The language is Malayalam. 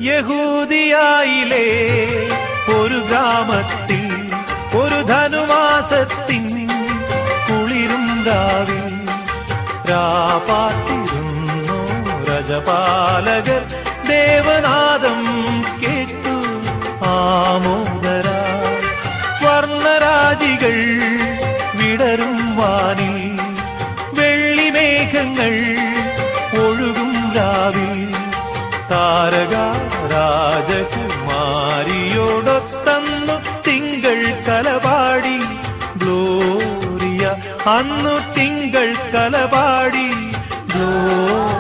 യഹൂദിയായിലെ ഒരു ഗ്രാമത്തിൽ ഒരു ധനുമാസത്തിൻ കുളിരും രാവിൽ രാപാത്തിരുന്നു രജപാലകർ ദേവനാദം കേട്ടു ആമോദരാ. വർണ്ണരാജികൾ വിടരും വാനിൽ വെള്ളിമേഘങ്ങൾ ഒഴുകും രാവിൽ താരക രാജകുമാരിയോടൊത്തന്നു തിങ്കൾ കലപാടി ഗ്ലോറിയ. അന്നു തിങ്കൾ കലപാടി ഗ്ലോറിയ.